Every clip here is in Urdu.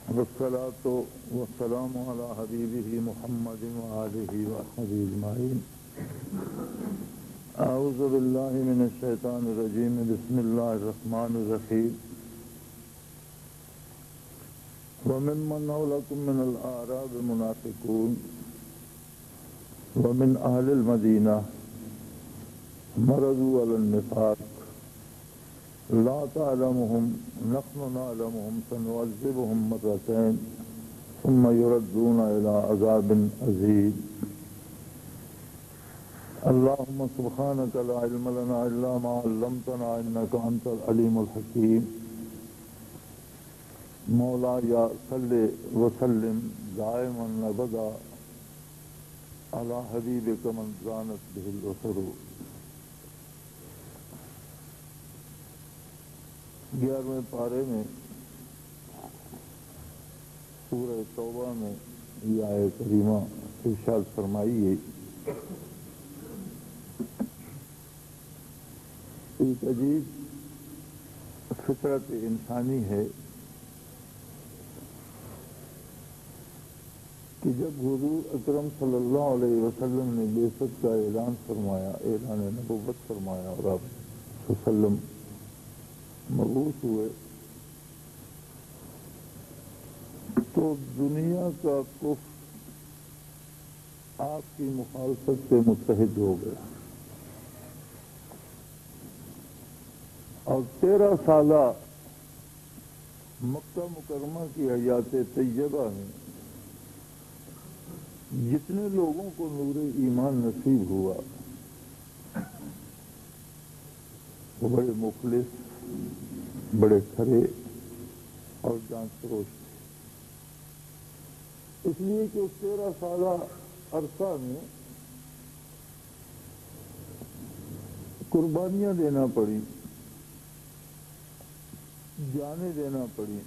والصلاة والسلام على حبيبه محمد وآله وصحبه أجمعين. أعوذ بالله من الشيطان الرجيم. بسم الله الرحمن الرحيم. وممن حولكم من الأعراب منافقون ومن أهل المدينة مرضوا على النفاق لا تعلمهم نحن نعلمهم سنعذبهم مرتين ثم يردون إلى عذاب عظيم. اللهم سبحانك لا علم لنا إلا ما علمتنا إنك أنت العليم الحكيم. مولاي صل وسلم دائما أبدا على حبيبك من زانت به الأسر. 11ویں پارے میں سورہ توبہ میں یہ آیت کریمہ ارشاد فرمائی ہے. ایک عجیب فطرت انسانی ہے کہ جب حضور اکرم صلی اللہ علیہ وسلم نے بعثت کا اعلان فرمایا، اعلان نبوت فرمایا اور آپ صلی اللہ علیہ وسلم مبعوث ہوئے، تو دنیا کا کفر آپ کی مخالفت سے متحد ہو گیا اور 13 سالہ مکہ مکرمہ کی حیات طیبہ میں جتنے لوگوں کو نور ایمان نصیب ہوا وہ بڑے مخلص، بڑے کھرے اور جان فروش تھے، اس لیے کہ اس 13 سالہ عرصہ میں قربانیاں دینا پڑی، جانیں دینا پڑی،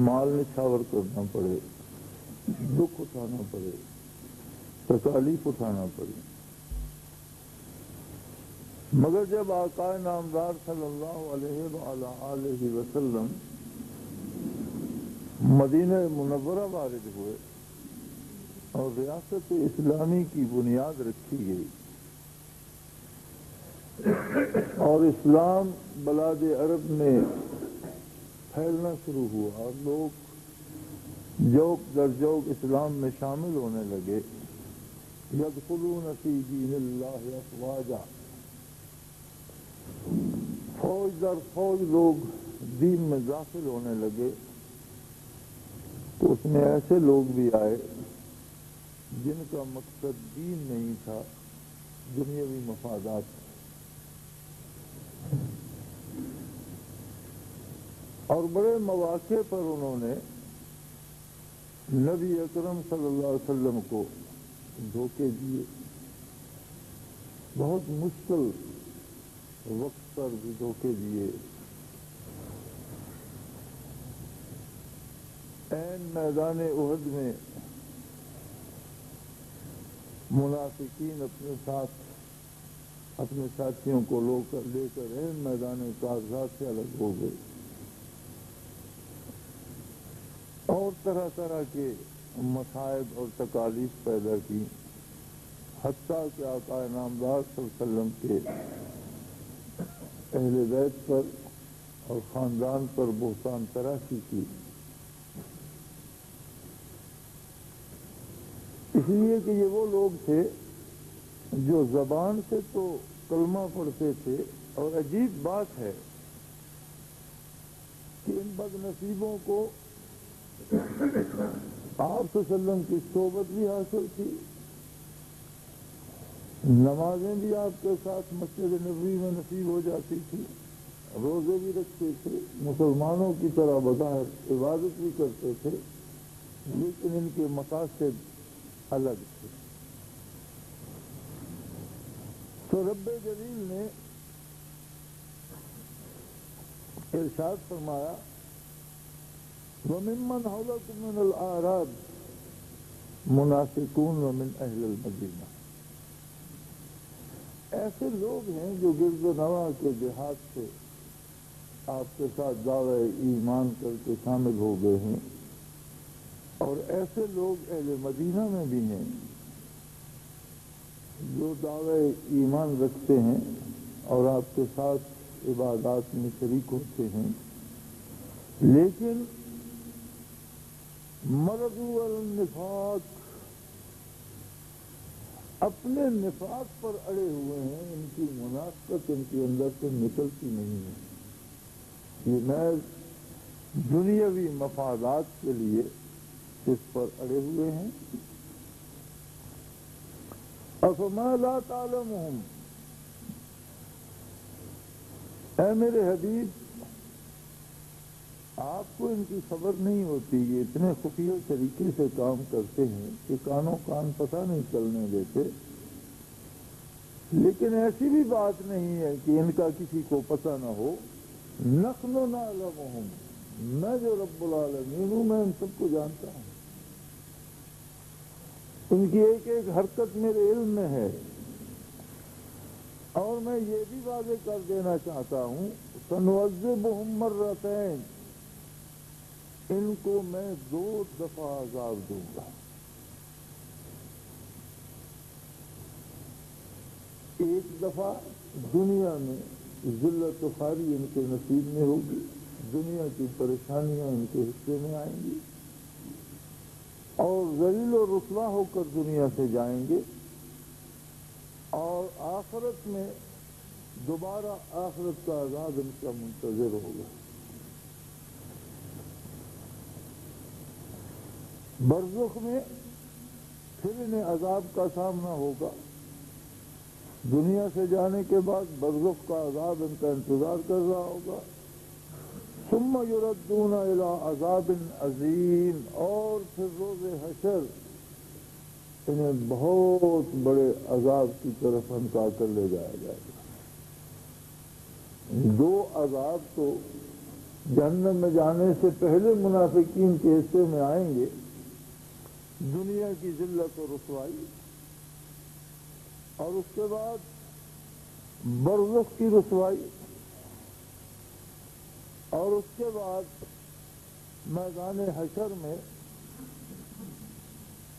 مال نچھاور کرنا پڑے، دکھ اٹھانا پڑے، تکالیف اٹھانا پڑی. مگر جب آقا نامدار صلی اللہ علیہ وسلم مدینہ منورہ وارد ہوئے اور ریاست اسلامی کی بنیاد رکھی گئی اور اسلام بلاد عرب میں پھیلنا شروع ہوا اور لوگ جوک در جوک اسلام میں شامل ہونے لگے، یدخلون فی دین اللہ افواجا، فوج در فوج لوگ دین میں داخل ہونے لگے، تو اس میں ایسے لوگ بھی آئے جن کا مقصد دین نہیں تھا، دنیاوی مفادات تھے. اور بڑے مواقع پر انہوں نے نبی اکرم صلی اللہ علیہ وسلم کو دھوکے دیے، بہت مشکل وقت پر بھی دھوکے دیے. عین میدان احد میں منافقین اپنے ساتھ اپنے ساتھیوں کو لے کر عین میدان کاغذات سے الگ ہو گئے اور طرح طرح کے مصائب اور تکالیف پیدا کی، حتیٰ کہ آقا نامدار صلی اللہ علیہ وسلم کے اہل بیت پر اور خاندان پر بہتان تراشی کی. اس لیے کہ یہ وہ لوگ تھے جو زبان سے تو کلمہ پڑھتے تھے، اور عجیب بات ہے کہ ان بد نصیبوں کو آپ صلی اللہ علیہ وسلم کی صحبت بھی حاصل تھی، نمازیں بھی آپ کے ساتھ مسجد نبوی میں نصیب ہو جاتی تھی، روزے بھی رکھتے تھے، مسلمانوں کی طرح بظاہر عبادت بھی کرتے تھے، لیکن ان کے مقاصد الگ تھے. تو رب جلیل نے ارشاد فرمایا وَمِمَّنْ حَوْلَكُم مِّنَ الْأَعْرَابِ مُنَافِقُونَ وَمِنْ أَهْلِ الْمَدِينَةِ. ایسے لوگ ہیں جو گرد و نواح کے دیہات سے آپ کے ساتھ دعوی ایمان کر کے شامل ہو گئے ہیں، اور ایسے لوگ اہل مدینہ میں بھی ہیں جو دعوے ایمان رکھتے ہیں اور آپ کے ساتھ عبادات میں شریک ہوتے ہیں، لیکن مرضوا النفاق، اپنے نفاق پر اڑے ہوئے ہیں، ان کی منافقت ان کے اندر سے نکلتی نہیں ہے، یہ محض دنیاوی مفادات کے لیے اس پر اڑے ہوئے ہیں۔ افما لا تعلمهم، اے میرے حبیب آپ کو ان کی خبر نہیں ہوتی، یہ اتنے خفیہ طریقے سے کام کرتے ہیں کہ کانوں کان پتہ نہیں چلنے دیتے، لیکن ایسی بھی بات نہیں ہے کہ ان کا کسی کو پتہ نہ ہو۔ نحن نعلمهم، میں جو رب العالمین ہوں میں ان سب کو جانتا ہوں، ان کی ایک ایک حرکت میرے علم میں ہے، اور میں یہ بھی واضح کر دینا چاہتا ہوں سنعذبهم مرتين، ان کو میں 2 دفعہ عذاب دوں گا۔ ایک دفعہ دنیا میں ذلت و خواری ان کے نصیب میں ہوگی، دنیا کی پریشانیاں ان کے حصے میں آئیں گی اور ذلیل و رسوا ہو کر دنیا سے جائیں گے، اور آخرت میں دوبارہ آخرت کا عذاب ان کا منتظر ہوگا۔ برزخ میں پھر انہیں عذاب کا سامنا ہوگا، دنیا سے جانے کے بعد برزخ کا عذاب ان کا انتظار کر رہا ہوگا۔ ثم یردون الی عذاب عظیم، اور پھر روز حشر انہیں بہت بڑے عذاب کی طرف ہنکا کر لے جایا جائے گا۔ 2 عذاب تو جہنم میں جانے سے پہلے منافقین کے حصے میں آئیں گے، دنیا کی ذلت و رسوائی، اور اس کے بعد برزخ کی رسوائی، اور اس کے بعد میدان حشر میں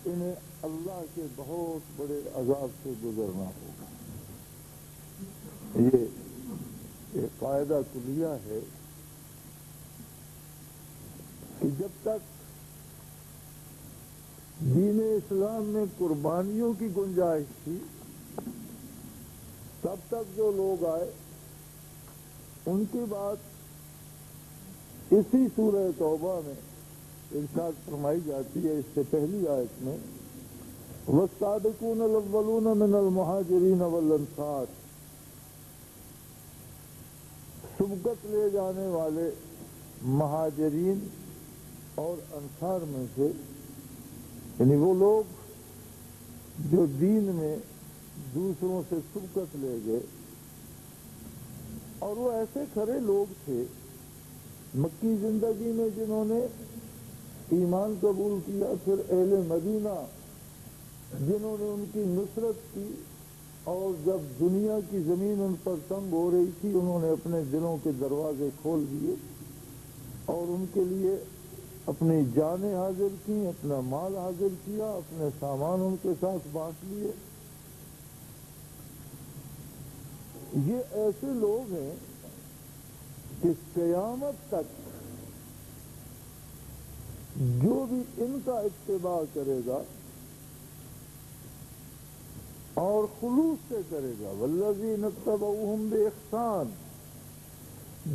انہیں اللہ کے بہت بڑے عذاب سے گزرنا ہوگا۔ یہ ایک قاعدہ کلیہ ہے کہ جب تک دین اسلام میں قربانیوں کی گنجائش تھی، تب تک جو لوگ آئے ان کی بات اسی سورہ توبہ میں ارشاد فرمائی جاتی ہے، اس سے پہلی آیت میں وَالصَّادِقُونَ الْأَوَّلُونَ مِنَ الْمُهَاجِرِينَ وَالْأَنصَارِ، سبقت لے جانے والے مہاجرین اور انصار میں سے، یعنی وہ لوگ جو دین میں دوسروں سے سبقت لے گئے، اور وہ ایسے کھڑے لوگ تھے مکی زندگی میں جنہوں نے ایمان قبول کیا، پھر اہل مدینہ جنہوں نے ان کی نصرت کی، اور جب دنیا کی زمین ان پر تنگ ہو رہی تھی انہوں نے اپنے دلوں کے دروازے کھول دیے اور ان کے لیے اپنی جانیں حاضر کی، اپنا مال حاضر کیا، اپنے سامان ان کے ساتھ بانٹ لیے۔ یہ ایسے لوگ ہیں کہ قیامت تک جو بھی ان کا اتباع کرے گا اور خلوص سے کرے گا، والذین اتبعوہم بإحسان،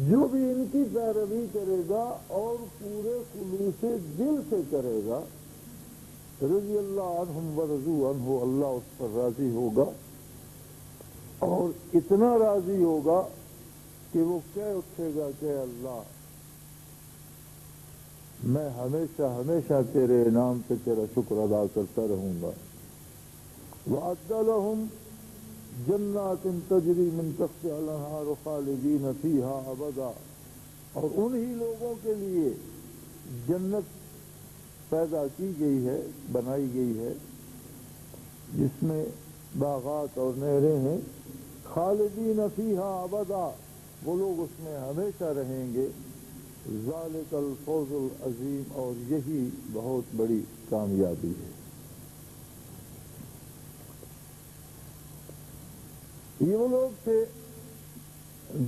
جو بھی ان کی پیروی کرے گا اور پورے خلوص دل سے کرے گا، رضی اللہ عنہم ورضوا عنہ، اللہ اس پر راضی ہوگا، اور اتنا راضی ہوگا کہ وہ کہہ اٹھے گا کہ اللہ میں ہمیشہ ہمیشہ تیرے انعام پہ تیرا شکر ادا کرتا رہوں گا۔ وَأَعَدَّ لَهُمْ جَنَّاتٍ تَجْرِي مِن تَحْتِهَا الْأَنْهَارُ خَالِدِينَ فِيهَا أَبَدًا، اور انہی لوگوں کے لیے جنت پیدا کی گئی ہے، بنائی گئی ہے، جس میں باغات اور نہریں ہیں، خالدین فیہا ابدا، وہ لوگ اس میں ہمیشہ رہیں گے۔ ذالک الفوز العظیم، اور یہی بہت بڑی کامیابی ہے۔ یہ وہ لوگ تھے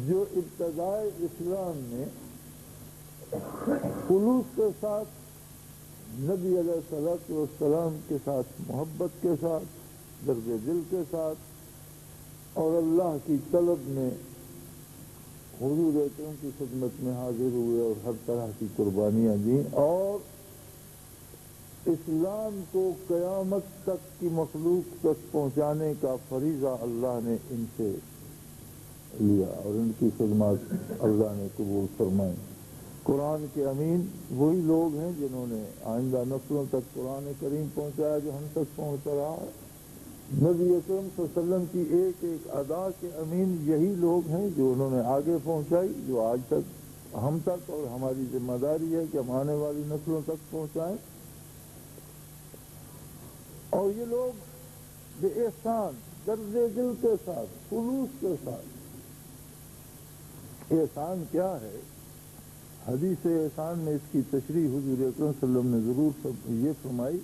جو ابتدائے اسلام میں خلوص کے ساتھ نبی علیہ الصلوۃ والسلام کے ساتھ محبت کے ساتھ درد دل کے ساتھ اور اللہ کی طلب میں حضور اکرم کی خدمت میں حاضر ہوئے اور ہر طرح کی قربانیاں دیں، اور اسلام کو قیامت تک کی مخلوق تک پہنچانے کا فریضہ اللہ نے ان سے لیا اور ان کی خدمات اللہ نے قبول فرمائی۔ قرآن کے امین وہی لوگ ہیں جنہوں نے آئندہ نسلوں تک قرآن کریم پہنچایا جو ہم تک پہنچ رہا ہے۔ نبی اکرم صلی اللہ علیہ وسلم کی ایک ایک ادا کے امین یہی لوگ ہیں جو انہوں نے آگے پہنچائی، جو آج تک ہم تک، اور ہماری ذمہ داری ہے کہ ہم آنے والی نسلوں تک پہنچائیں۔ اور یہ لوگ بے احسان درد دل کے ساتھ خلوص کے ساتھ، احسان کیا ہے؟ حدیث احسان میں اس کی تشریح حضور اکرم صلی اللہ علیہ وسلم نے ضرور یہ فرمائی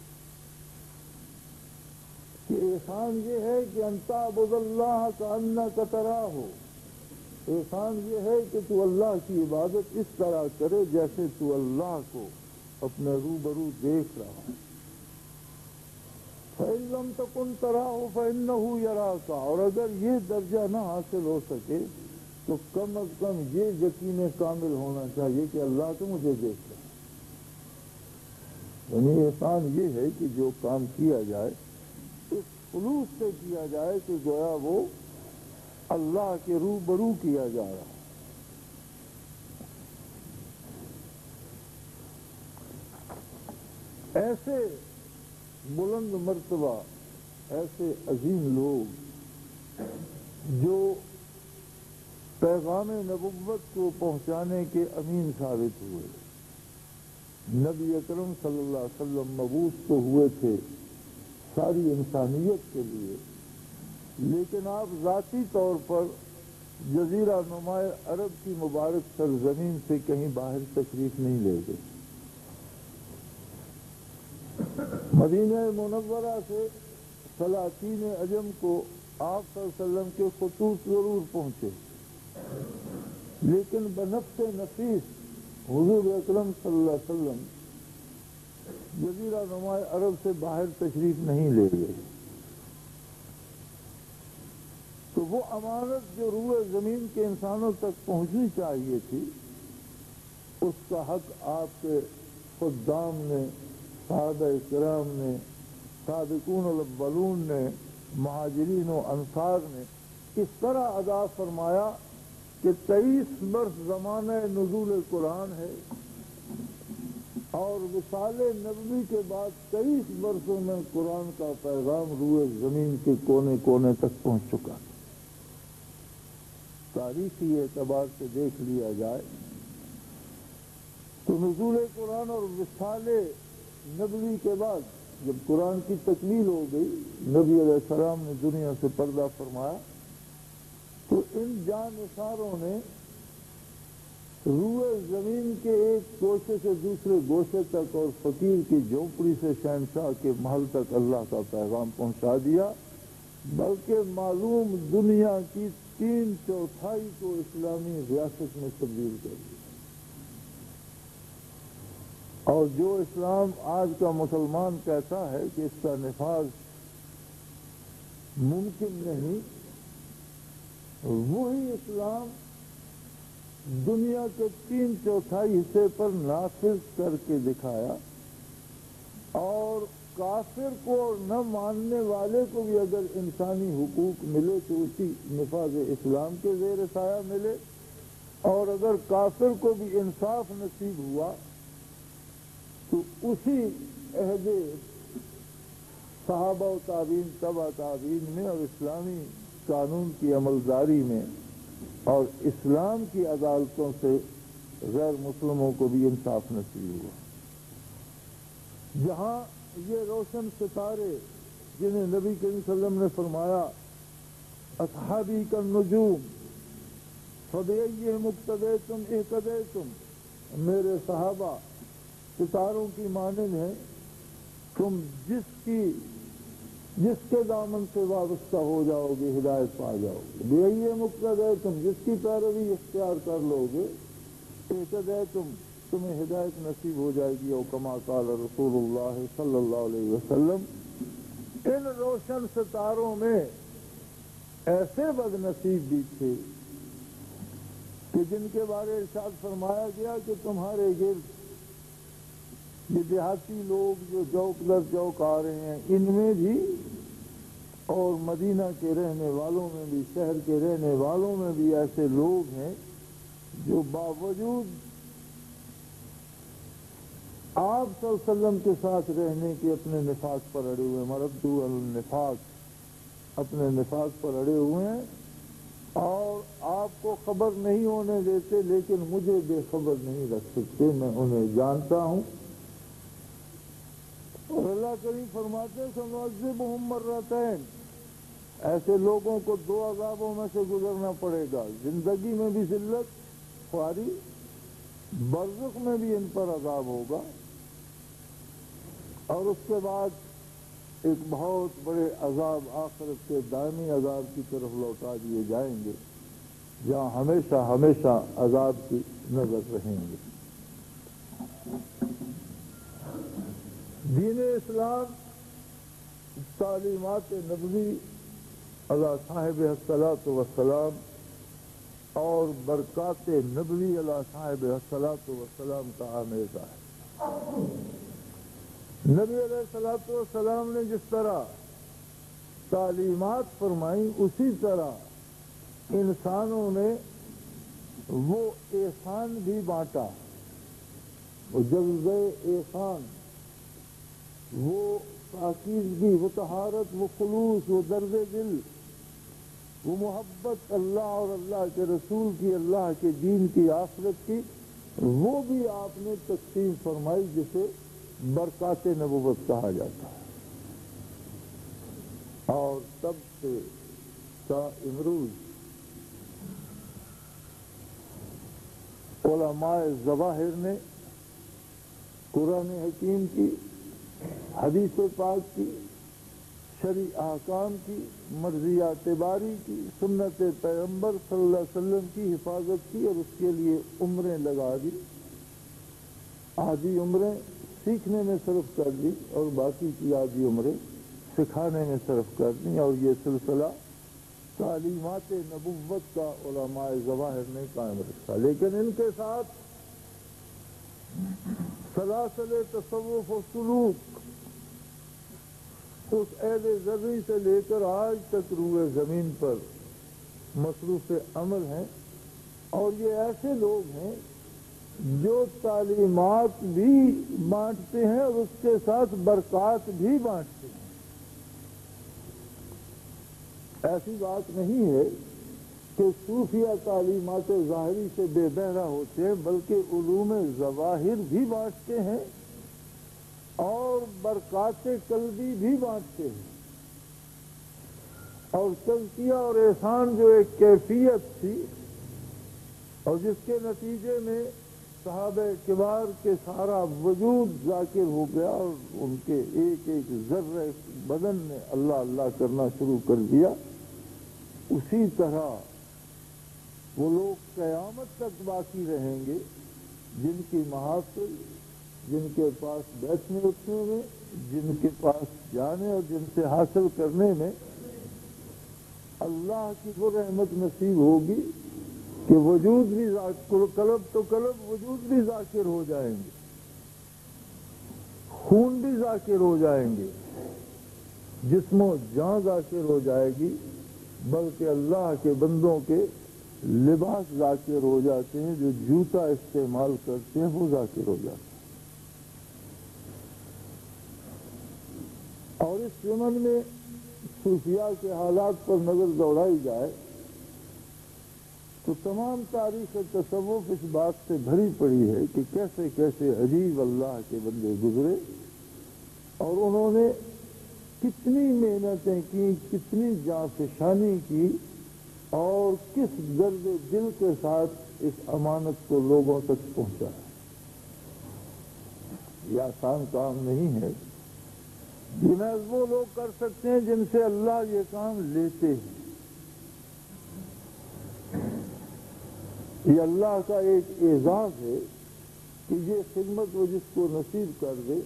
کہ احسان یہ ہے کہ ان تعبد اللہ کأنک تراہ، احسان یہ ہے کہ تو اللہ کی عبادت اس طرح کرے جیسے تو اللہ کو اپنے روبرو دیکھ رہا ہے۔ فَإِن لَّمْ تَكُن تَرَاهُ فَإِنَّهُ يَرَاكَ، اور اگر یہ درجہ نہ حاصل ہو سکے تو کم از کم یہ یقین کامل ہونا چاہیے کہ اللہ تو مجھے دیکھ رہا ہے۔ یعنی احسان یہ ہے کہ جو کام کیا جائے اس خلوص سے کیا جائے کہ گویا وہ اللہ کے روبرو کیا جا رہا ہے۔ ایسے بلند مرتبہ، ایسے عظیم لوگ جو پیغام نبوت کو پہنچانے کے امین ثابت ہوئے۔ نبی اکرم صلی اللہ علیہ وسلم مبعوث تو ہوئے تھے ساری انسانیت کے لیے، لیکن آپ ذاتی طور پر جزیرہ نما عرب کی مبارک سرزمین سے کہیں باہر تشریف نہیں لے گئے۔ مدینہ منورہ سے سلاطین عجم کو آپ صلی اللہ علیہ وسلم کے خطوط ضرور پہنچے، لیکن بنفس نفیس حضور اکرم صلی اللہ علیہ وسلم جزیرہ نما عرب سے باہر تشریف نہیں لے گئے۔ تو وہ امانت جو روئے زمین کے انسانوں تک پہنچنی چاہیے تھی، اس کا حق آپ کے خدام نے، صحابہ کرام نے، سابقون الاولون نے، مہاجرین و انصار نے اس طرح ادا فرمایا کہ 23 برس زمانہ نزول قرآن ہے، اور وصال نبوی کے بعد 23 برسوں میں قرآن کا پیغام روئے زمین کے کونے کونے تک پہنچ چکا۔ تاریخی اعتبار سے دیکھ لیا جائے تو نزول قرآن اور وصال نبوی کے بعد جب قرآن کی تکمیل ہو گئی، نبی علیہ السلام نے دنیا سے پردہ فرمایا، تو ان جانثاروں نے روئے زمین کے ایک گوشے سے دوسرے گوشے تک اور فقیر کی جھونپڑی سے شہنشاہ کے محل تک اللہ کا پیغام پہنچا دیا، بلکہ معلوم دنیا کی 3/4 کو اسلامی ریاست میں تبدیل کر دیا۔ اور جو اسلام آج کا مسلمان کہتا ہے کہ اس کا نفاذ ممکن نہیں، وہی اسلام دنیا کے 3/4 حصے پر نافذ کر کے دکھایا، اور کافر کو نہ ماننے والے کو بھی اگر انسانی حقوق ملے تو اسی نفاذ اسلام کے زیر سایہ ملے، اور اگر کافر کو بھی انصاف نصیب ہوا تو اسی عہد صحابہ و تابعین، تبع تابعین میں اور اسلامی قانون کی عملداری میں اور اسلام کی عدالتوں سے غیر مسلموں کو بھی انصاف نصیب ہوا۔ جہاں یہ روشن ستارے جنہیں نبی کریم صلی اللہ علیہ وسلم نے فرمایا اصحابی کالنجوم فبأیہم اقتدیتم اہتدیتم، میرے صحابہ ستاروں کی مانند ہیں، تم جس کے دامن سے وابستہ ہو جاؤ گے ہدایت پا جاؤ گے۔ یہی مقصد ہے، تم جس کی پیروی اختیار کر لو گے اہتد ہے تمہیں ہدایت نصیب ہو جائے گی۔ او کما قال رسول اللہ صلی اللہ علیہ وسلم۔ ان روشن ستاروں میں ایسے بد نصیب بھی تھے کہ جن کے بارے ارشاد فرمایا گیا کہ تمہارے گرد یہ دیہاتی لوگ جو چوک در چوک آ رہے ہیں، ان میں بھی اور مدینہ کے رہنے والوں میں بھی، شہر کے رہنے والوں میں بھی ایسے لوگ ہیں جو باوجود آپ صلی اللہ علیہ وسلم کے ساتھ رہنے کے اپنے نفاق پر اڑے ہوئے، مردو النفاق، اپنے نفاق پر اڑے ہوئے ہیں اور آپ کو خبر نہیں ہونے دیتے، لیکن مجھے بے خبر نہیں رکھ سکتے، میں انہیں جانتا ہوں۔ اور اللہ کریم فرماتے ہیں سنعذبہم مرتین، ایسے لوگوں کو دو عذابوں میں سے گزرنا پڑے گا، زندگی میں بھی ذلت خواری، برزخ میں بھی ان پر عذاب ہوگا، اور اس کے بعد ایک بہت بڑے عذاب آخرت کے دائمی عذاب کی طرف لوٹا دیے جائیں گے، جہاں ہمیشہ ہمیشہ عذاب کی نظر رہیں گے۔ دین اسلام تعلیمات نبوی علی صاحب الصلاۃ والسلام اور برکات نبوی علی صاحب الصلاۃ والسلام کا آمیزہ ہے۔ نبی علیہ الصلاۃ والسلام نے جس طرح تعلیمات فرمائی، اسی طرح انسانوں نے وہ احسان بھی بانٹا، وہ جذبہ احسان، وہ پاکیزگی، وہ طہارت، وہ خلوص، وہ درد دل، وہ محبت اللہ اور اللہ کے رسول کی، اللہ کے دین کی، آخرت کی، وہ بھی آپ نے تقسیم فرمائی، جسے برکات نبوت کہا جاتا ہے۔ اور تب سے تا امروز علماء ظواہر نے قرآن حکیم کی، حدیث پاک کی، شرعی احکام کی، مرضیات باری کی، سنت پیغمبر صلی اللہ علیہ وسلم کی حفاظت کی، اور اس کے لیے عمریں لگا دی، آدھی عمریں سیکھنے میں صرف کر دی اور باقی کی آدھی عمریں سکھانے میں صرف کر دی، اور یہ سلسلہ تعلیمات نبوت کا علماء ظواہر نے قائم رکھا۔ لیکن ان کے ساتھ سلاسل تصوف و سلوک اس عہد زرعی سے لے کر آج تک روئے زمین پر مصروف عمل ہیں، اور یہ ایسے لوگ ہیں جو تعلیمات بھی بانٹتے ہیں اور اس کے ساتھ برکات بھی بانٹتے ہیں۔ ایسی بات نہیں ہے کہ صوفیہ تعلیمات ظاہری سے بے بہرا ہوتے ہیں، بلکہ علوم ظواہر بھی بانٹتے ہیں اور برکات قلبی بھی بانٹتے ہیں۔ اور تزکیہ اور احسان جو ایک کیفیت تھی اور جس کے نتیجے میں صحابہ کبار کے سارا وجود ذاکر ہو گیا اور ان کے ایک ایک ذرہ بدن نے اللہ اللہ کرنا شروع کر دیا، اسی طرح وہ لوگ قیامت تک باقی رہیں گے جن کی محافل، جن کے پاس بیٹھنے اٹھنے میں، جن کے پاس جانے اور جن سے حاصل کرنے میں اللہ کی وہ رحمت نصیب ہوگی کہ وجود بھی قلب تو قلب وجود بھی ذاکر ہو جائیں گے، خون بھی ذاکر ہو جائیں گے، جسم و جان ذاکر ہو جائے گی، بلکہ اللہ کے بندوں کے لباس ذاکر ہو جاتے ہیں، جو جوتا استعمال کرتے ہیں وہ ذاکر ہو جاتے ہیں۔ اور اس ضمن میں صوفیاء کے حالات پر نظر دوڑائی جائے تو تمام تاریخ تصوف اس بات سے بھری پڑی ہے کہ کیسے کیسے عجیب اللہ کے بندے گزرے اور انہوں نے کتنی محنتیں کی، کتنی جانفشانی کی، اور کس درد دل کے ساتھ اس امانت کو لوگوں تک پہنچایا۔ یہ آسان کام نہیں ہے. یہ محض وہ لوگ کر سکتے ہیں جن سے اللہ یہ کام لیتے ہیں. یہ اللہ کا ایک اعزاز ہے کہ یہ خدمت وہ جس کو نصیب کر دے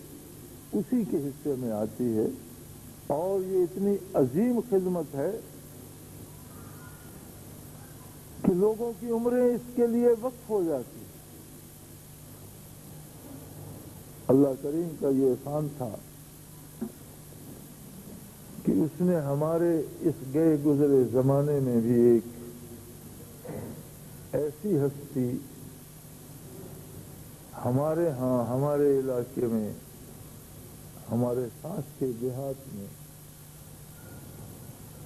اسی کے حصے میں آتی ہے، اور یہ اتنی عظیم خدمت ہے کہ لوگوں کی عمریں اس کے لیے وقف ہو جاتی ہیں. اللہ کریم کا یہ احسان تھا کہ اس نے ہمارے اس گئے گزرے زمانے میں بھی ایک ایسی ہستی ہمارے ہاں ہمارے علاقے میں ہمارے ساتھ کے دیہات میں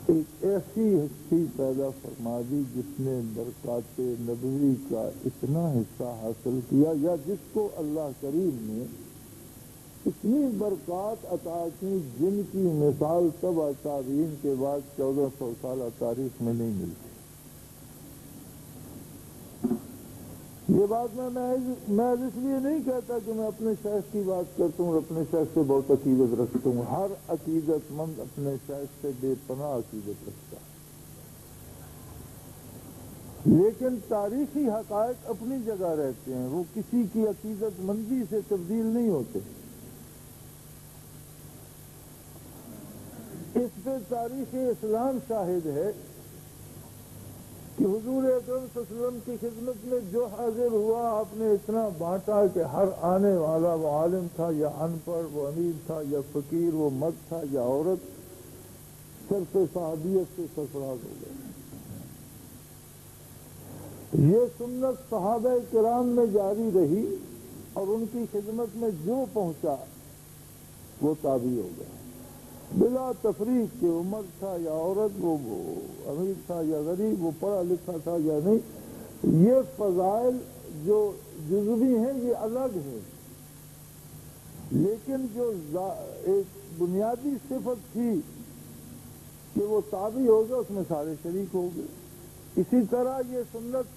ایک ایسی ہستی پیدا فرما دی جس نے برکات نبوی کا اتنا حصہ حاصل کیا، یا جس کو اللہ کریم نے اتنی برکات عطا کی جن کی مثال تبع تابعین کے بعد 1400 سالہ تاریخ میں نہیں ملتی. یہ بات میں اس لیے نہیں کہتا کہ میں اپنے شیخ کی بات کرتا ہوں اور اپنے شیخ سے بہت عقیدت رکھتا ہوں. ہر عقیدت مند اپنے شیخ سے بے پناہ عقیدت رکھتا ہے، لیکن تاریخی حقائق اپنی جگہ رہتے ہیں، وہ کسی کی عقیدت مندی سے تبدیل نہیں ہوتے. اس پہ تاریخ اسلام شاہد ہے کہ حضور اکرم صلی اللہ علیہ وسلم کی خدمت میں جو حاضر ہوا آپ نے اتنا بانٹا کہ ہر آنے والا وہ عالم تھا یا ان پڑھ، وہ امیر تھا یا فقیر، وہ مرد تھا یا عورت، صرف صحابیت سے سرفراز ہو گئے. یہ سنت صحابہ کرام میں جاری رہی اور ان کی خدمت میں جو پہنچا وہ تابع ہو گیا بلا تفریق کہ وہ مرد تھا یا عورت، وہ امیر تھا یا غریب، وہ پڑھا لکھا تھا یا نہیں. یہ فضائل جو جزوی ہیں یہ الگ ہیں، لیکن جو ایک بنیادی صفت تھی کہ وہ تابع ہو گیا اس میں سارے شریک ہو گئے. اسی طرح یہ سنت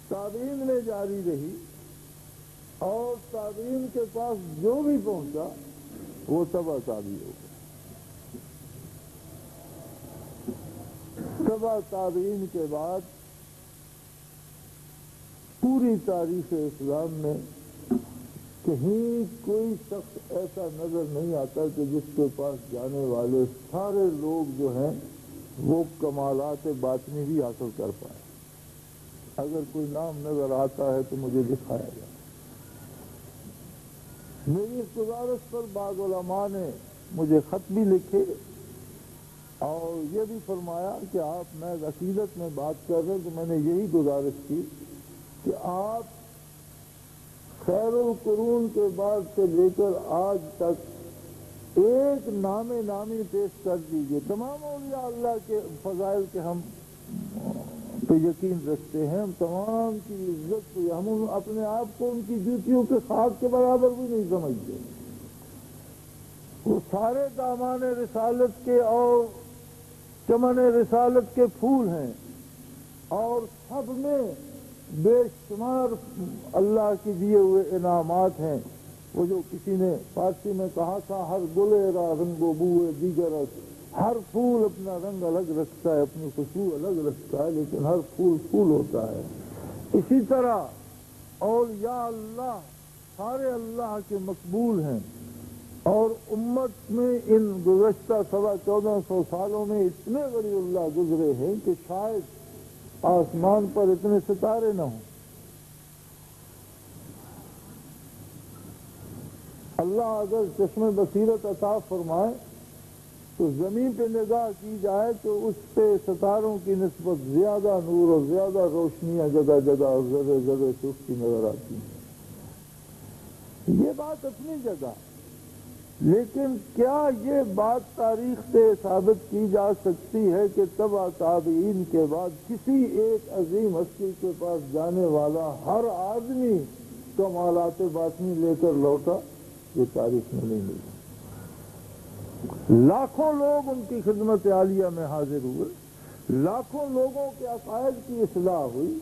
تابعین میں جاری رہی اور تابعین کے پاس جو بھی پہنچا وہ تبع تابع ہو گیا. تبع تابعین کے بعد پوری تاریخ اسلام میں کہیں کوئی شخص ایسا نظر نہیں آتا کہ جس کے پاس جانے والے سارے لوگ جو ہیں وہ کمالات باطنی بھی حاصل کر پائے. اگر کوئی نام نظر آتا ہے تو مجھے دکھایا جائے. میری اس گزارش پر بعض علماء نے مجھے خط بھی لکھے اور یہ بھی فرمایا کہ آپ میں عقیدت میں بات کر رہے ہیں تو میں نے یہی گزارش کی کہ آپ خیر القرون کے بعد سے لے کر آج تک ایک نامی پیش کر دیجئے. تمام اولیاء اللہ کے فضائل کے ہم پہ یقین رکھتے ہیں، ہم تمام کی عزت پہ ہم اپنے آپ کو ان کی جوتیوں کے خاک کے برابر بھی نہیں سمجھتے. وہ سارے دامان رسالت کے اور چمن رسالت کے پھول ہیں اور سب میں بے شمار اللہ کے دیے ہوئے انعامات ہیں. وہ جو کسی نے فارسی میں کہا تھا ہر گلے را رنگ و بوئے دیگر، ہر پھول اپنا رنگ الگ رکھتا ہے، اپنی خوشبو الگ رکھتا ہے، لیکن ہر پھول پھول ہوتا ہے. اسی طرح اولیاء اللہ سارے اللہ کے مقبول ہیں اور امت میں ان گزشتہ 1450 سالوں میں اتنے ولی اللہ گزرے ہیں کہ شاید آسمان پر اتنے ستارے نہ ہوں. اللہ اگر چشم بصیرت عطا فرمائے تو زمین پہ نگاہ کی جائے تو اس پہ ستاروں کی نسبت زیادہ نور اور زیادہ روشنیاں جگہ جگہ اور ذرے ذرے چستی نظر آتی ہیں. یہ بات اپنی جگہ، لیکن کیا یہ بات تاریخ سے ثابت کی جا سکتی ہے کہ تبع تابعین کے بعد کسی ایک عظیم ہستی کے پاس جانے والا ہر آدمی کمالات باطنی لے کر لوٹا؟ یہ تاریخ میں نہیں ملتا. لاکھوں لوگ ان کی خدمت عالیہ میں حاضر ہوئے، لاکھوں لوگوں کے عقائد کی اصلاح ہوئی،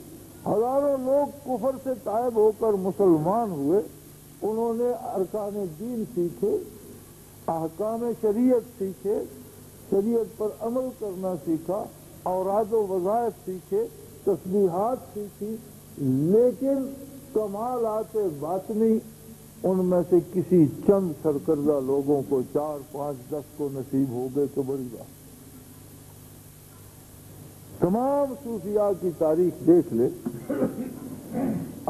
ہزاروں لوگ کفر سے تائب ہو کر مسلمان ہوئے، انہوں نے ارکان دین سیکھے، احکام شریعت سیکھے، شریعت پر عمل کرنا سیکھا، اوراد و وظائف سیکھے، تسبیحات سیکھی، لیکن کمالات باطنی ان میں سے کسی چند سرکردہ لوگوں کو 4 5 10 کو نصیب ہو گئے تو بڑی بات۔ تمام صوفیاء کی تاریخ دیکھ لے،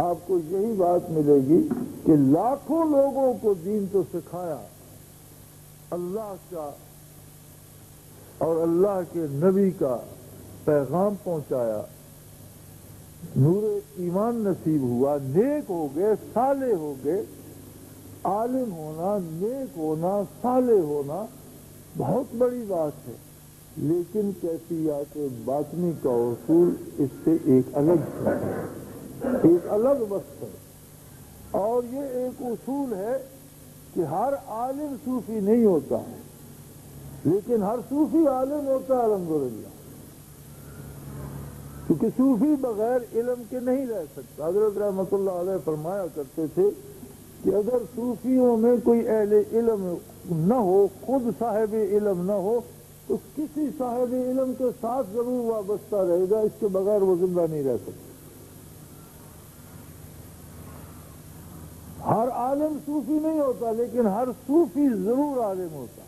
آپ کو یہی بات ملے گی کہ لاکھوں لوگوں کو دین تو سکھایا، اللہ کا اور اللہ کے نبی کا پیغام پہنچایا، نور ایمان نصیب ہوا، نیک ہو گئے، صالح ہو گئے۔ عالم ہونا، نیک ہونا، صالح ہونا بہت بڑی بات ہے، لیکن کیفیات باطنی کا اصول اس سے ایک الگ ہے، ایک الگ وقت ہے۔ اور یہ ایک اصول ہے کہ ہر عالم صوفی نہیں ہوتا، لیکن ہر صوفی عالم ہوتا ہے الحمدللہ، کیونکہ صوفی بغیر علم کے نہیں رہ سکتا۔ حضرت رحمۃ اللہ علیہ فرمایا کرتے تھے کہ اگر صوفیوں میں کوئی اہل علم نہ ہو، خود صاحب علم نہ ہو، تو کسی صاحب علم کے ساتھ ضرور وابستہ رہے گا، اس کے بغیر وہ زندہ نہیں رہ سکتا۔ ہر عالم صوفی نہیں ہوتا، لیکن ہر صوفی ضرور عالم ہوتا۔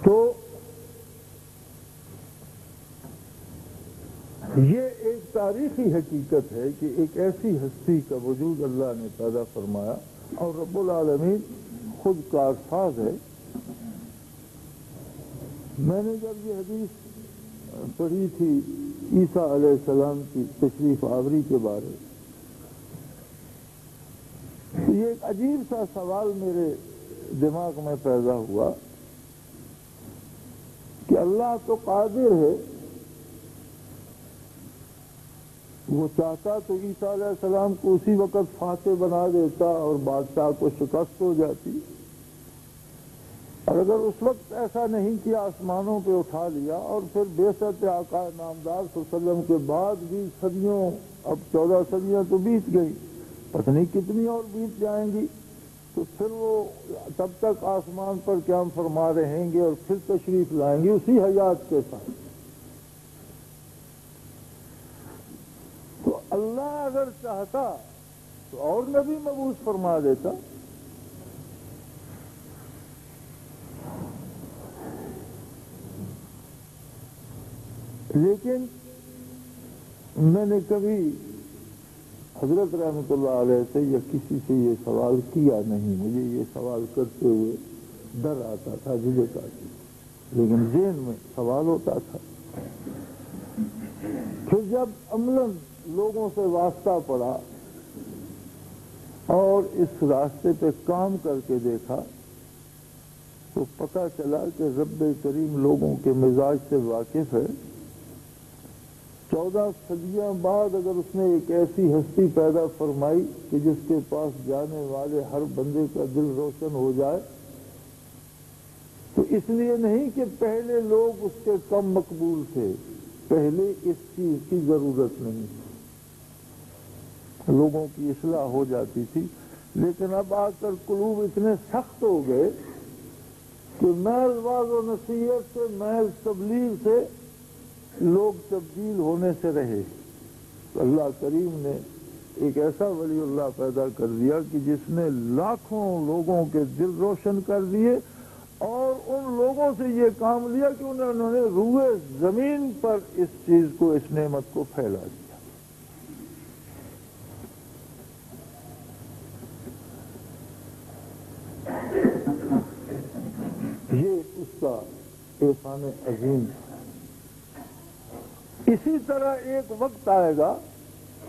تو یہ ایک تاریخی حقیقت ہے کہ ایک ایسی ہستی کا وجود اللہ نے پیدا فرمایا، اور رب العالمین خود کارساز ہے۔ میں نے جب یہ حدیث پڑھی تھی عیسیٰ علیہ السلام کی تشریف آوری کے بارے، تو یہ ایک عجیب سا سوال میرے دماغ میں پیدا ہوا کہ اللہ تو قادر ہے، وہ چاہتا تو عیسیٰ علیہ السلام کو اسی وقت فاتح بنا دیتا اور بادشاہ کو شکست ہو جاتی، اور اگر اس وقت ایسا نہیں کیا، آسمانوں پہ اٹھا لیا، اور پھر بعثت آقا نامدار صلی اللہ علیہ وسلم کے بعد بھی صدیوں، اب 14 صدیاں تو بیت گئی، پتہ نہیں کتنی اور بیت جائیں گی، تو پھر وہ تب تک آسمان پر قیام فرما رہیں گے اور پھر تشریف لائیں گے اسی حیات کے ساتھ۔ تو اللہ اگر چاہتا تو اور نبی مبعوث فرما دیتا، لیکن میں نے کبھی حضرت رحمۃ اللہ علیہ سے یا کسی سے یہ سوال کیا نہیں، مجھے یہ سوال کرتے ہوئے ڈر آتا تھا، جھجک آتی، لیکن ذہن میں سوال ہوتا تھا۔ پھر جب عملاً لوگوں سے واسطہ پڑا اور اس راستے پہ کام کر کے دیکھا، تو پتہ چلا کہ رب کریم لوگوں کے مزاج سے واقف ہے۔ 14 صدیاں بعد اگر اس نے ایک ایسی ہستی پیدا فرمائی کہ جس کے پاس جانے والے ہر بندے کا دل روشن ہو جائے، تو اس لیے نہیں کہ پہلے لوگ اس کے کم مقبول تھے، پہلے اس چیز کی ضرورت نہیں تھی، لوگوں کی اصلاح ہو جاتی تھی، لیکن اب آ کر قلوب اتنے سخت ہو گئے کہ محض واعظ و نصیحت سے، محض تبلیغ سے لوگ تبدیل ہونے سے رہے۔ تو اللہ کریم نے ایک ایسا ولی اللہ پیدا کر دیا کہ جس نے لاکھوں لوگوں کے دل روشن کر دیے، اور ان لوگوں سے یہ کام لیا کہ انہوں نے روئے زمین پر اس چیز کو، اس نعمت کو پھیلا دیا۔ یہ اس کا احسان عظیم۔ اسی طرح ایک وقت آئے گا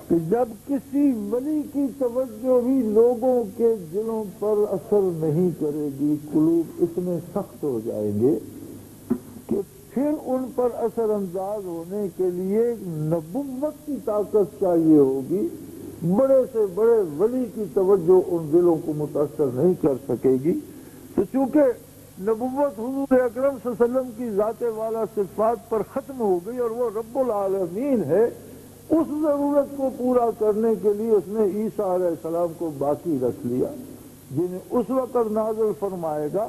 کہ جب کسی ولی کی توجہ بھی لوگوں کے دلوں پر اثر نہیں کرے گی، قلوب اتنے سخت ہو جائیں گے کہ پھر ان پر اثر انداز ہونے کے لیے نبوت کی طاقت چاہیے ہوگی۔ بڑے سے بڑے ولی کی توجہ ان دلوں کو متاثر نہیں کر سکے گی۔ تو چونکہ نبوت حضور اکرم صلی اللہ علیہ وسلم کی ذات والا صفات پر ختم ہو گئی اور وہ رب العالمین ہے، اس ضرورت کو پورا کرنے کے لیے اس نے عیسیٰ علیہ السلام کو باقی رکھ لیا، جنہیں اس وقت نازل فرمائے گا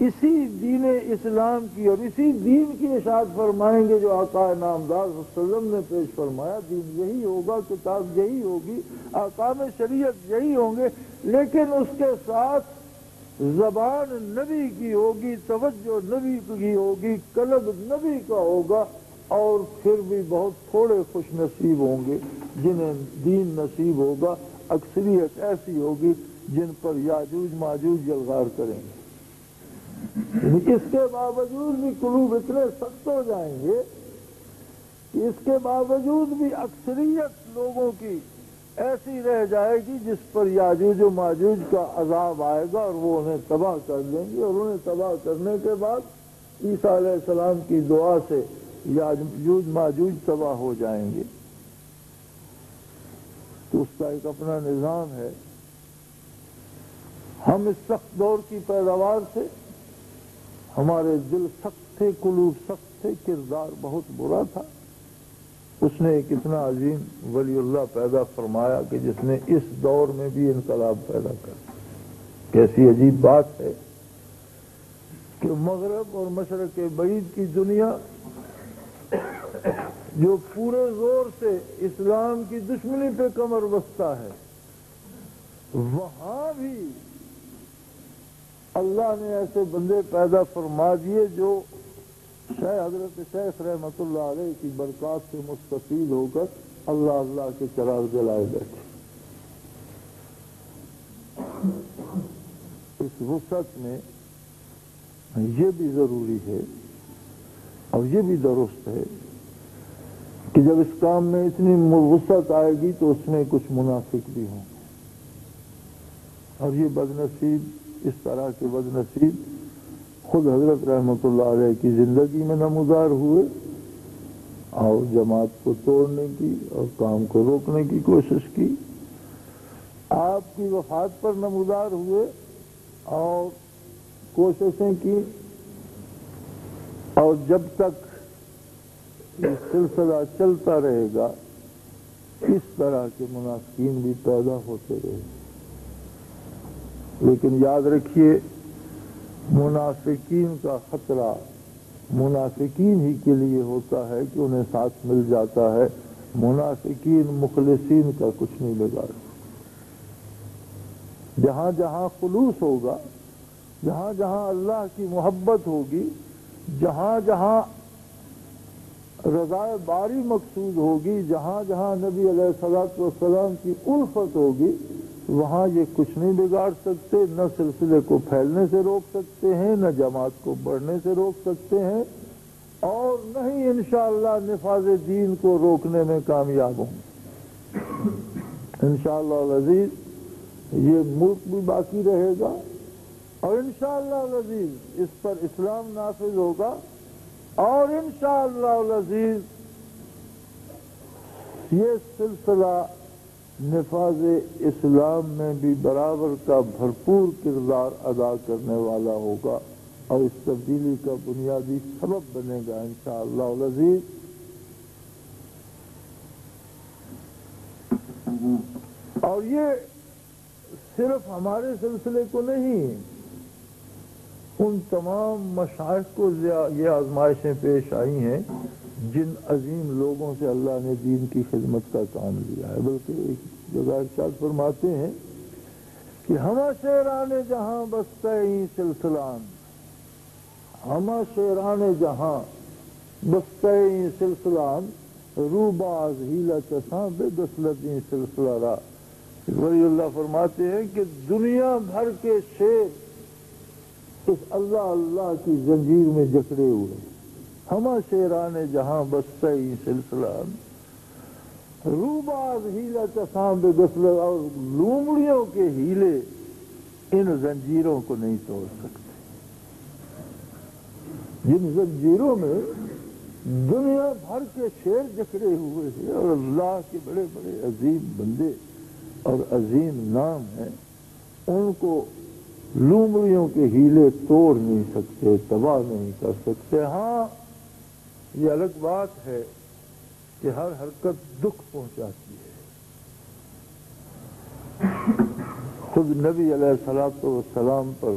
اسی دین اسلام کی اور اسی دین کی اشاعت فرمائیں گے جو آقا نامدار صلی اللہ علیہ وسلم نے پیش فرمایا۔ دین یہی ہوگا، کتاب یہی ہوگی، احکام شریعت یہی ہوں گے، لیکن اس کے ساتھ زبان نبی کی ہوگی، توجہ نبی کی ہوگی، قلب نبی کا ہوگا، اور پھر بھی بہت تھوڑے خوش نصیب ہوں گے جنہیں دین نصیب ہوگا۔ اکثریت ایسی ہوگی جن پر یاجوج ماجوج یلغار کریں گے۔ اس کے باوجود بھی قلوب اتنے سخت ہو جائیں گے کہ اس کے باوجود بھی اکثریت لوگوں کی ایسی رہ جائے گی جس پر یاجوج و ماجوج کا عذاب آئے گا اور وہ انہیں تباہ کر دیں گے، اور انہیں تباہ کرنے کے بعد عیسیٰ علیہ السلام کی دعا سے یاجوج ماجوج تباہ ہو جائیں گے۔ تو اس کا ایک اپنا نظام ہے۔ ہم اس سخت دور کی پیداوار سے ہمارے دل سخت تھے، قلوب سخت تھے، کردار بہت برا تھا۔ اس نے ایک اتنا عظیم ولی اللہ پیدا فرمایا کہ جس نے اس دور میں بھی انقلاب پیدا کر دیا۔ کیسی عجیب بات ہے کہ مغرب اور مشرق بعید کی دنیا جو پورے زور سے اسلام کی دشمنی پہ کمر بستہ ہے، وہاں بھی اللہ نے ایسے بندے پیدا فرما دیے جو حضرت شیخ رحمت اللہ علیہ کی برکات سے مستفید ہو کر اللہ اللہ کے چراغ جلائے بیٹھے۔ اس وسعت میں یہ بھی ضروری ہے اور یہ بھی درست ہے کہ جب اس کام میں اتنی وسعت آئے گی تو اس میں کچھ منافق بھی ہوں، اور یہ بدنصیب، اس طرح کے بدنصیب خود حضرت رحمت اللہ علیہ کی زندگی میں نمودار ہوئے اور جماعت کو توڑنے کی اور کام کو روکنے کی کوشش کی۔ آپ کی وفات پر نمودار ہوئے اور کوششیں کی، اور جب تک یہ سلسلہ چلتا رہے گا اس طرح کے منافقین بھی پیدا ہوتے رہے۔ لیکن یاد رکھیے، منافقین کا خطرہ منافقین ہی کے لیے ہوتا ہے کہ انہیں ساتھ مل جاتا ہے، منافقین مخلصین کا کچھ نہیں بگاڑ۔ جہاں جہاں خلوص ہوگا، جہاں جہاں اللہ کی محبت ہوگی، جہاں جہاں رضا باری مقصود ہوگی، جہاں جہاں نبی علیہ الصلوۃ والسلام کی الفت ہوگی، وہاں یہ کچھ نہیں بگاڑ سکتے، نہ سلسلے کو پھیلنے سے روک سکتے ہیں، نہ جماعت کو بڑھنے سے روک سکتے ہیں، اور نہ ہی انشاءاللہ نفاذ دین کو روکنے میں کامیاب ہوں گے۔ انشاءاللہ العزیز یہ ملک بھی باقی رہے گا، اور انشاءاللہ العزیز اس پر اسلام نافذ ہوگا، اور انشاءاللہ العزیز یہ سلسلہ نفاذ اسلام میں بھی برابر کا بھرپور کردار ادا کرنے والا ہوگا، اور اس تبدیلی کا بنیادی سبب بنے گا انشاءاللہ العزیز۔ اور یہ صرف ہمارے سلسلے کو نہیں، ان تمام مشائخ کو یہ آزمائشیں پیش آئی ہیں جن عظیم لوگوں سے اللہ نے دین کی خدمت کا کام لیا ہے۔ بلکہ ایک جگہ ارشاد فرماتے ہیں کہ ہمہ شیران جہاں بستہ سلسلان، ہمہ شیران جہاں بستہ سلسلان، روباز ہیلا چساں بے دسلت سلسلہ را۔ ولی اللہ فرماتے ہیں کہ دنیا بھر کے شیر اس اللہ اللہ کی زنجیر میں جکڑے ہوئے، ہمہ شیران جہاں بستہ سلسلان، روباز ہیلا چساں بے دسلت، اور لومڑیوں کے ہیلے ان زنجیروں کو نہیں توڑ سکتے، جن زنجیروں میں دنیا بھر کے شیر جکڑے ہوئے ہیں، اور اللہ کے بڑے بڑے عظیم بندے اور عظیم نام ہیں، ان کو لومڑیوں کے ہیلے توڑ نہیں سکتے، تباہ نہیں کر سکتے۔ ہاں یہ الگ بات ہے کہ ہر حرکت دکھ پہنچاتی ہے۔ خود نبی علیہ الصلوۃ والسلام پر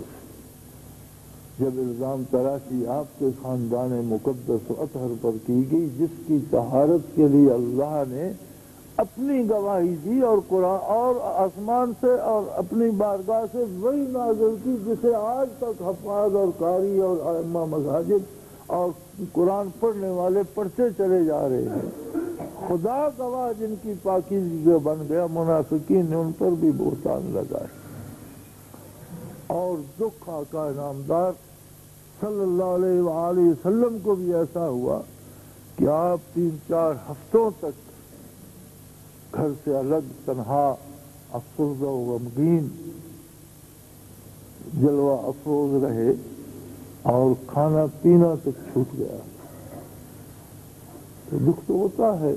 جب الزام تراشی آپ کے خاندان مقدس و اطہر پر کی گئی، جس کی طہارت کے لیے اللہ نے اپنی گواہی دی اور قرآن اور آسمان سے اور اپنی بارگاہ سے وہی نازل کی جسے آج تک حفاظ اور قاری اور ائمہ مساجد اور قرآن پڑھنے والے پڑھتے چلے جا رہے ہیں۔ خدا گواہ جن کی پاکیزگی بن گیا، منافقین نے ان پر بھی بہتان لگائے۔ اور دکھ آقا نامدار صلی اللہ علیہ وآلہ وسلم کو بھی ایسا ہوا کہ آپ 3-4 ہفتوں تک گھر سے الگ تنہا افسردہ و غمگین جلوہ افروز رہے اور کھانا پینا تک چھوٹ گیا۔ تو دکھ تو ہوتا ہے،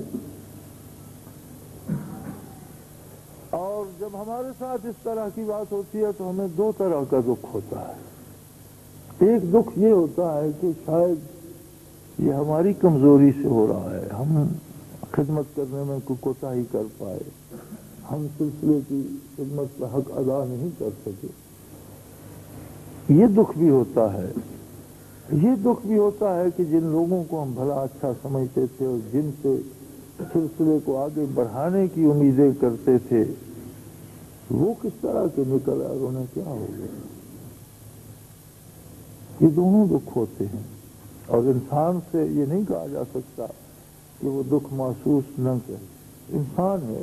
اور جب ہمارے ساتھ اس طرح کی بات ہوتی ہے تو ہمیں 2 طرح کا دکھ ہوتا ہے۔ ایک دکھ یہ ہوتا ہے کہ شاید یہ ہماری کمزوری سے ہو رہا ہے، ہم خدمت کرنے میں کوئی کوتاہی کر پائے، ہم سلسلے کی خدمت کا حق ادا نہیں کر سکے، یہ دکھ بھی ہوتا ہے۔ یہ دکھ بھی ہوتا ہے کہ جن لوگوں کو ہم بھلا اچھا سمجھتے تھے اور جن سے سلسلے کو آگے بڑھانے کی امیدیں کرتے تھے، وہ کس طرح کے نکل آئے، انہیں کیا ہو گیا۔ یہ دونوں دکھ ہوتے ہیں، اور انسان سے یہ نہیں کہا جا سکتا کہ وہ دکھ محسوس نہ کرے۔ انسان ہے،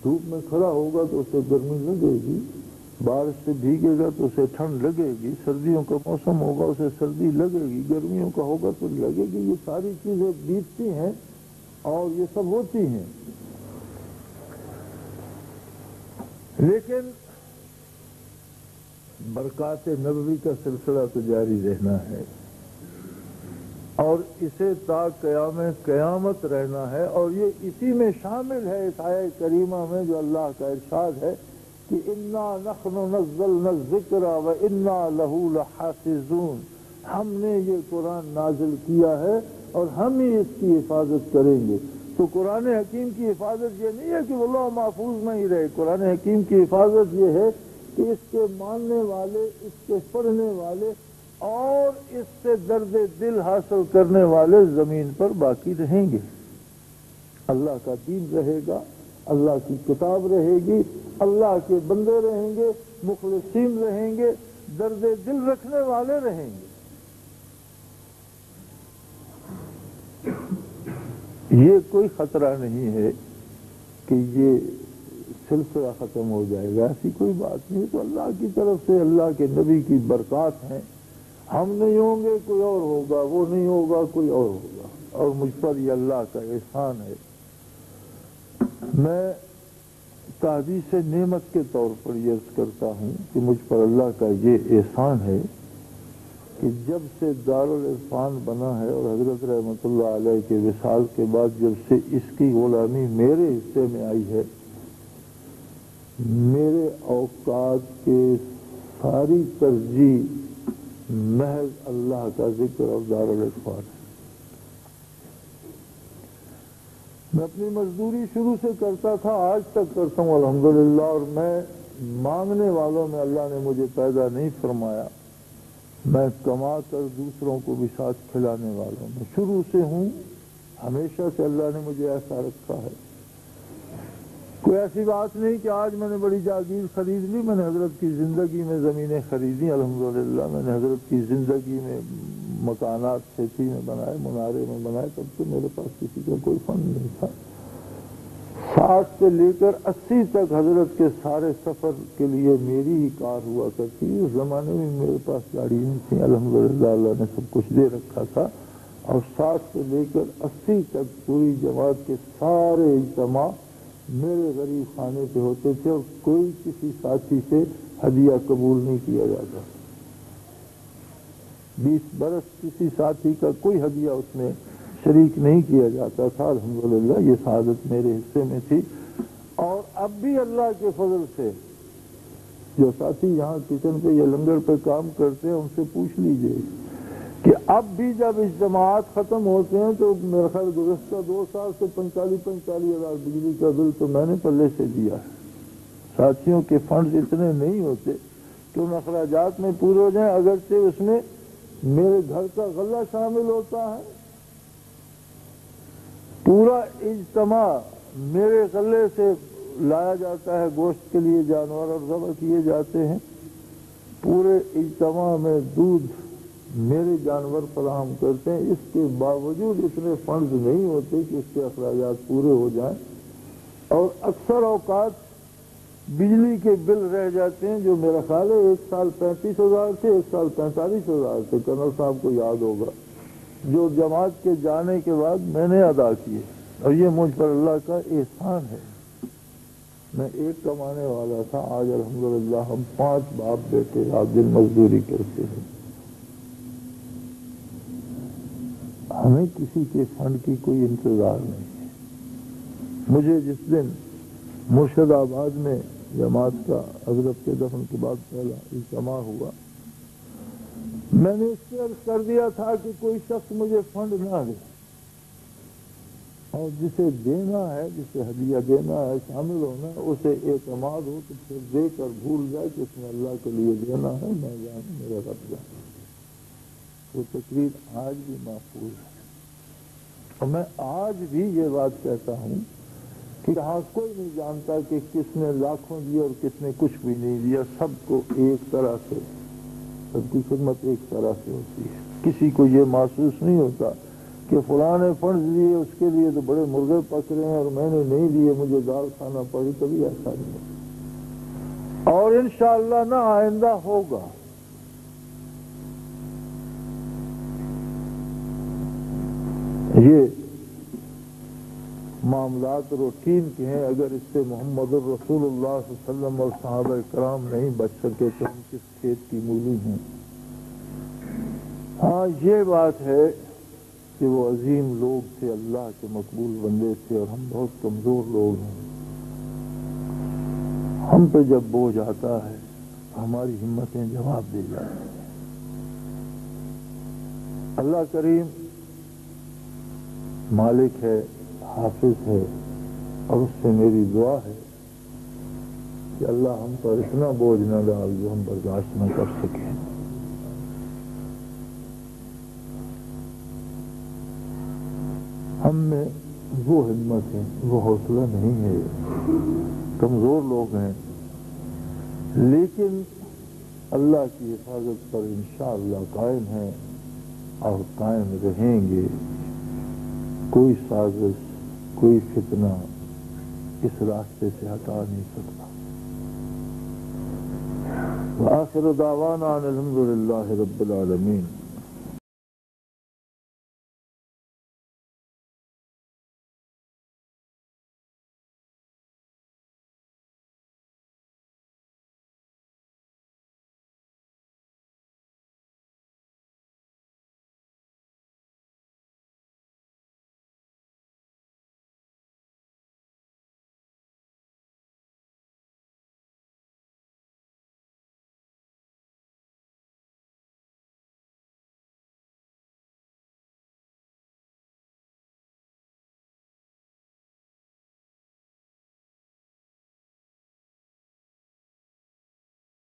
دھوپ میں کھڑا ہوگا تو اسے گرمی لگے گی، بارش سے بھیگے گا تو اسے ٹھنڈ لگے گی، سردیوں کا موسم ہوگا اسے سردی لگے گی، گرمیوں کا ہوگا تو لگے گی۔ یہ ساری چیزیں بیتتی ہیں اور یہ سب ہوتی ہیں، لیکن برکات نبوی کا سلسلہ تو جاری رہنا ہے اور اسے تا قیام قیامت رہنا ہے، اور یہ اسی میں شامل ہے اس آیہ کریمہ میں جو اللہ کا ارشاد ہے کہ انا نحن نزلنا الذکر وانا لہ لحافظون، ہم نے یہ قرآن نازل کیا ہے اور ہم ہی اس کی حفاظت کریں گے۔ تو قرآن حکیم کی حفاظت یہ نہیں ہے کہ وہ لوح محفوظ میں ہی رہے، قرآن حکیم کی حفاظت یہ ہے کہ اس کے ماننے والے، اس کے پڑھنے والے اور اس سے درد دل حاصل کرنے والے زمین پر باقی رہیں گے۔ اللہ کا دین رہے گا، اللہ کی کتاب رہے گی، اللہ کے بندے رہیں گے، مخلصین رہیں گے، درد دل رکھنے والے رہیں گے۔ یہ کوئی خطرہ نہیں ہے کہ یہ سلسلہ ختم ہو جائے گا، ایسی کوئی بات نہیں۔ تو اللہ کی طرف سے اللہ کے نبی کی برکات ہیں، ہم نہیں ہوں گے کوئی اور ہوگا، وہ نہیں ہوگا کوئی اور ہوگا، اور مجھ پر یہ اللہ کا احسان ہے۔ میں تحدیث نعمت کے طور پر یہ عرض کرتا ہوں کہ مجھ پر اللہ کا یہ احسان ہے کہ جب سے دارالعرفان بنا ہے اور حضرت رحمۃ اللہ علیہ کے وصال کے بعد جب سے اس کی غلامی میرے حصے میں آئی ہے، میرے اوقات کے ساری ترجیح محض اللہ کا ذکر اور دارالعرفان ہے۔ میں اپنی مزدوری شروع سے کرتا تھا، آج تک کرتا ہوں الحمدللہ، اور میں مانگنے والوں میں اللہ نے مجھے پیدا نہیں فرمایا، میں کما کر دوسروں کو بھی ساتھ کھلانے والوں میں شروع سے ہوں، ہمیشہ سے اللہ نے مجھے ایسا رکھا ہے۔ کوئی ایسی بات نہیں کہ آج میں نے بڑی جاگیر خرید لی، میں نے حضرت کی زندگی میں زمینیں خریدی الحمدللہ، میں نے حضرت کی زندگی میں مکانات کھیتی میں بنائے، منارے میں بنائے، تب تو میرے پاس کسی کا کوئی فن نہیں تھا۔ 60 سے لے کر 80 تک حضرت کے سارے سفر کے لیے میری ہی کار ہوا کرتی، اس زمانے میں میرے پاس گاڑی نہیں تھی، الحمدللہ اللہ نے سب کچھ دے رکھا تھا، اور 60 سے لے کر 80 تک پوری جماعت کے سارے اجتماع میرے غریب خانے پہ ہوتے تھے، اور کوئی کسی ساتھی سے ہدیہ قبول نہیں کیا جاتا۔ 20 برس کسی ساتھی کا کوئی ہدیہ اس میں شریک نہیں کیا جاتا تھا، الحمدللہ یہ سعادت میرے حصے میں تھی۔ اور اب بھی اللہ کے فضل سے جو ساتھی یہاں کچن پہ یا لنگر پہ کام کرتے ہیں ان سے پوچھ لیجئے کہ اب بھی جب اجتماعات ختم ہوتے ہیں تو میرا خیال گزشتہ 2 سال سے 45 ہزار بجلی کا بل تو میں نے پلے سے دیا ہے۔ ساتھیوں کے فنڈز اتنے نہیں ہوتے کہ ان اخراجات میں پورے ہو جائیں، اگرچہ اس میں میرے گھر کا غلہ شامل ہوتا ہے۔ پورا اجتماع میرے غلے سے لایا جاتا ہے، گوشت کے لیے جانور اور ذبح کیے جاتے ہیں۔ پورے اجتماع میں دودھ میرے جانور فراہم کرتے ہیں، اس کے باوجود اتنے فنڈز نہیں ہوتے کہ اس کے اخراجات پورے ہو جائیں، اور اکثر اوقات بجلی کے بل رہ جاتے ہیں جو میرا خیال ہے 1 سال 35,000 تھے، 1 سال 45,000 تھے، کرنل صاحب کو یاد ہوگا، جو جماعت کے جانے کے بعد میں نے ادا کیے، اور یہ مجھ پر اللہ کا احسان ہے۔ میں ایک کمانے والا تھا، آج الحمدللہ ہم 5 باپ بیٹے رات دن مزدوری کرتے ہیں۔ ہمیں کسی کے فنڈ کی کوئی انتظار نہیں ہے۔ مجھے جس دن مرشد آباد میں جماعت کا حضرت کے دفن کے بعد پہلا اجتماع ہوا، میں نے اس سے عرض کر دیا تھا کہ کوئی شخص مجھے فنڈ نہ دے، اور جسے دینا ہے، جسے ہدیہ دینا ہے، شامل ہونا ہے، اسے اعتماد ہو تو پھر دے کر بھول جائے کہ اس نے اللہ کے لیے دینا ہے، میں جانوں میرا رب جانے۔ وہ تقریر آج بھی محفوظ ہے، اور میں آج بھی یہ بات کہتا ہوں کہ یہاں کوئی نہیں جانتا کہ کس نے لاکھوں دیا اور کس نے کچھ بھی نہیں دیا، سب کو ایک طرح سے، سب کی خدمت ایک طرح سے ہوتی ہے۔ کسی کو یہ محسوس نہیں ہوتا کہ فلاں نے فنڈز دیے، اس کے لیے تو بڑے مرغے پک رہے ہیں اور میں نے نہیں دیے، مجھے دال کھانا پڑی، کبھی ایسا نہیں، اور انشاءاللہ نہ آئندہ ہوگا۔ یہ معاملات روٹین کے ہیں، اگر اس سے محمد الرسول اللہ صلی اللہ علیہ وسلم اور صحابہ کرام نہیں بچ سکے تو ہم کس کھیت کی مولی ہیں۔ ہاں یہ بات ہے کہ وہ عظیم لوگ تھے، اللہ کے مقبول بندے تھے، اور ہم بہت کمزور لوگ ہیں۔ ہم پہ جب بوجھ آتا ہے ہماری ہمتیں جواب دے جاتی ہیں۔ اللہ کریم مالک ہے، حافظ ہے، اور اس سے میری دعا ہے کہ اللہ ہم پر اتنا بوجھ نہ ڈال جو ہم برداشت نہ کر سکیں۔ ہم میں وہ ہمت ہے، وہ حوصلہ نہیں ہے، کمزور لوگ ہیں، لیکن اللہ کی حفاظت پر انشاءاللہ قائم ہیں اور قائم رہیں گے۔ کوئی سازش، کوئی فتنہ اس راستے سے ہٹا نہیں سکتا۔ وآخر دعوانا الحمدللہ رب العالمین۔